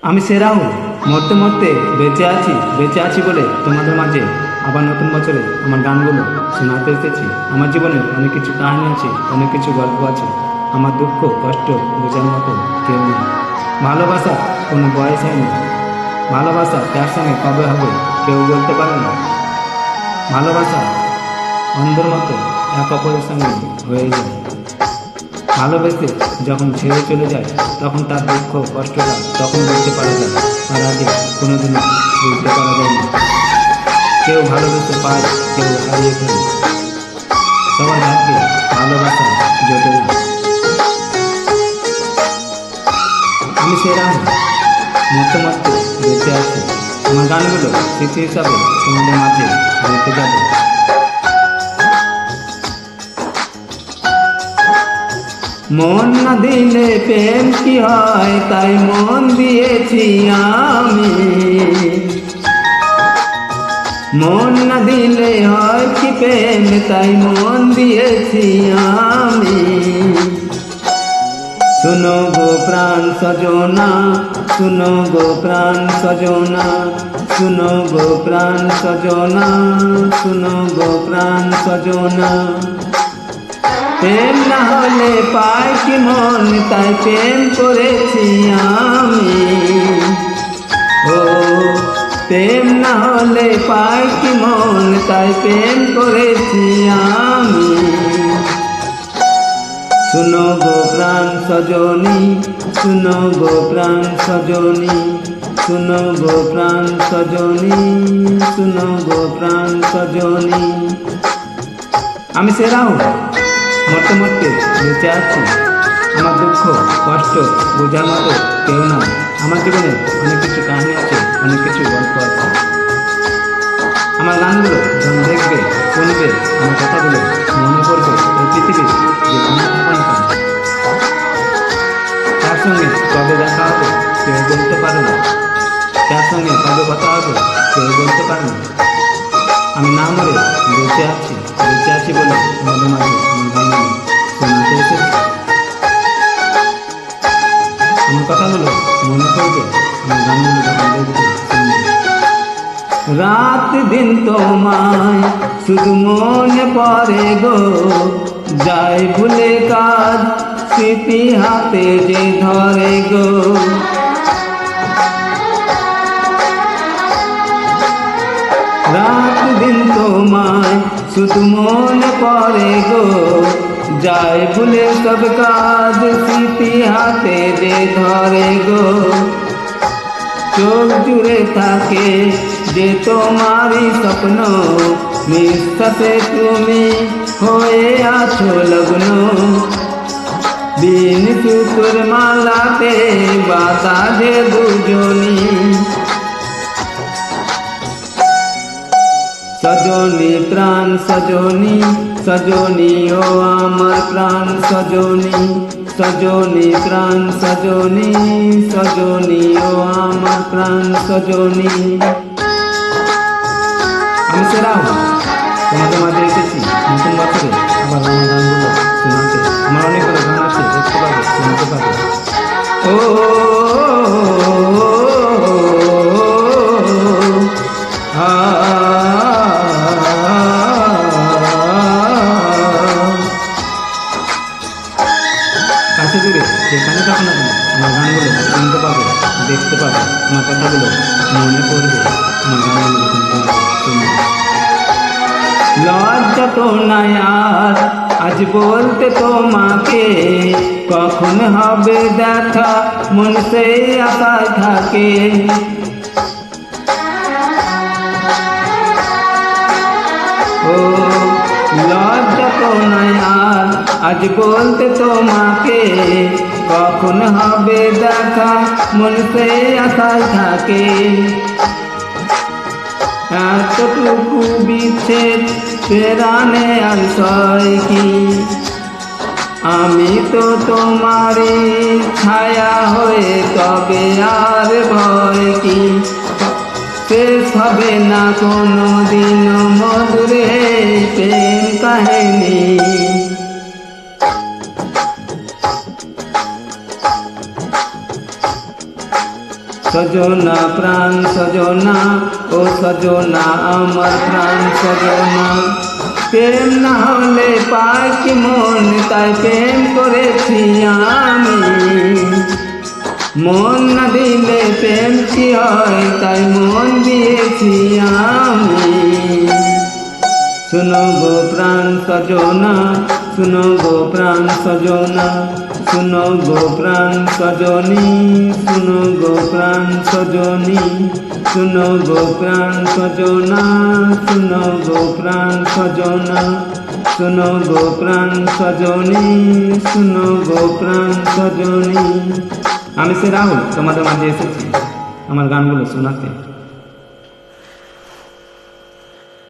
আমি সে রাহুল, মরতে মরতে বেঁচে আছি বলে তোমাদের মাঝে আবার নতুন বছরে আমার গানগুলো শোনাতে এসেছি। আমার জীবনের অনেক কিছু কাহিনী আছে, অনেক কিছু গল্প আছে। আমার দুঃখ কষ্ট বোঝার মতো কেউ নেই। ভালোবাসা কোনো বয়স হয়নি, ভালোবাসা তার সঙ্গে কবে হবে কেউ বলতে পারে না। ভালোবাসা অন্ধের মতো এক অপরের সঙ্গে হয়ে যায়। ভালোবেসে যখন ছেড়ে চলে যায় তখন তার দুঃখ কষ্টটা তখন বুঝতে পারা যায়, তার আগে কোনোদিনও বুঝতে পারা যায় না। কেউ ভালোবেসে পায়, কেউ হারিয়ে ফেলে। সবার ভাগ্যে ভালোবাসা জোটে না। আমি সেরাম, মরতে মরতে বেঁচে আছি। আমার গানগুলো স্মৃতি হিসাবে তোমাদের মাঝে রেখে যাবে। মন না দিলে প্রেম কি হয়, তাই মন দিয়েছি আমি। মন না দিলে হয় কি প্রেম, তাই মন দিয়েছি আমি। শুনো গো প্রাণ সজনা, শুনো গো প্রাণ সজনা, শুনো গো প্রাণ সজনা, শুনো গো প্রাণ সজনা। প্রেম না হলে পায় কি মন, তাই প্রেম করেছি আমি। ও প্রেম না হলে পায় কি মন, তাই প্রেম করেছি আমি। শুনো গো প্রাণ সজনী, শুনো গো প্রাণ সজনী, শুনো গো প্রাণ সজনী, শুনো গো প্রাণ সজনী। আমি সে রাহুল, মরতে মরতে বেঁচে আছি। আমার দুঃখ কষ্ট বোঝার মতো কেউ না। আমার জীবনে অনেক কিছু কাহিনী আছে, অনেক কিছু গল্প আছে। আমার গানগুলো যখন দেখবে শুনবে, আমার কথাগুলো মনে পড়বে। এই পৃথিবীর যে কোনো থাকা না কেন, তার সঙ্গে কবে দেখা হবে কেউ বলতে পারে না। তার সঙ্গে কবে কথা হবে কেউ বলতে পারে না। আমি না মরে বেঁচে আছি বলে তোমাদের মাঝে আমার গানগুলো শোনাতে এসেছি। আমার কথাগুলো মনে পড়বে, আমার গানগুলো যখন দেখবে শুনবে। রাত দিন তোমায় শুধু মনে পড়ে গো, যাই ভুলে কাজ স্মৃতি হাতে যে ধরে গো। রাত দিন তোমায় শুধু মনে পড়ে গো, যাই ভুলে সব কাজ স্মৃতি হাতে যে ধরে গো। চোখ জুড়ে থাকে যে তোমারই স্বপ্ন, নিঃশ্বাসে তুমি হয়ে আছো লগ্ন। বিন সুতোর মালাতে বাঁধা যে দুজনী, সজনী প্রাণ সজনী, সজনী ও আমার প্রাণ সজনী, সজনী প্রাণ সজনী, সজনী ও আমার প্রাণ সজনী। আমি সে রাহুল, তোমাদের মাঝে এসেছি নতুন বছরে আবার আমার গানগুলো শোনাতে। আমার অনেকগুলো গান আছে, দেখতে পাবে শুনতে পাবে। ও কাছে দূরে যেখানে থাকো না কেন, আমার গানগুলো শুনতে পাবে, দেখতে পাবে। আমার কথাগুলো মনে পড়বে, আমার গানগুলো শুনবে। লজ্জা তো নাই আর আজ বলতে তোমাকে, কখন হবে দেখা মন সেই আশায় থাকে। ও লজ্জা তো নাই আর আজ বলতে তোমাকে, কখন হবে দেখা মন সেই আশায় থাকে। এতটুকু বিচ্ছেদ প্রাণে আর সয় কি, আমি তো তোমারই ছায়া হয়ে, তবে আর ভয় কি। শেষ হবে না কোনো দিন মধুরে প্রেম কাহিনী। সজনা প্রাণ সজনা, ও সজনা আমার প্রাণ সজনা। প্রেম না হলে পায় কি মন, তাই প্রেম করেছি আমি। মন না দিলে প্রেম কি হয়, তাই মন দিয়েছি আমি। শুনো গো প্রাণ সজনা, শুনো গো প্রাণ সজনা, শুনো গো প্রাণ সজনী, শুনো গো প্রাণ সজনী, শুনো গো প্রাণ সজনা, শুনো গো প্রাণ সজনা, শুনো গো প্রাণ সজনী, শুনো গো প্রাণ সজনী। আমি সে রাহুল তোমাদের মাঝে এসেছি আমার গানগুলো শোনাতে।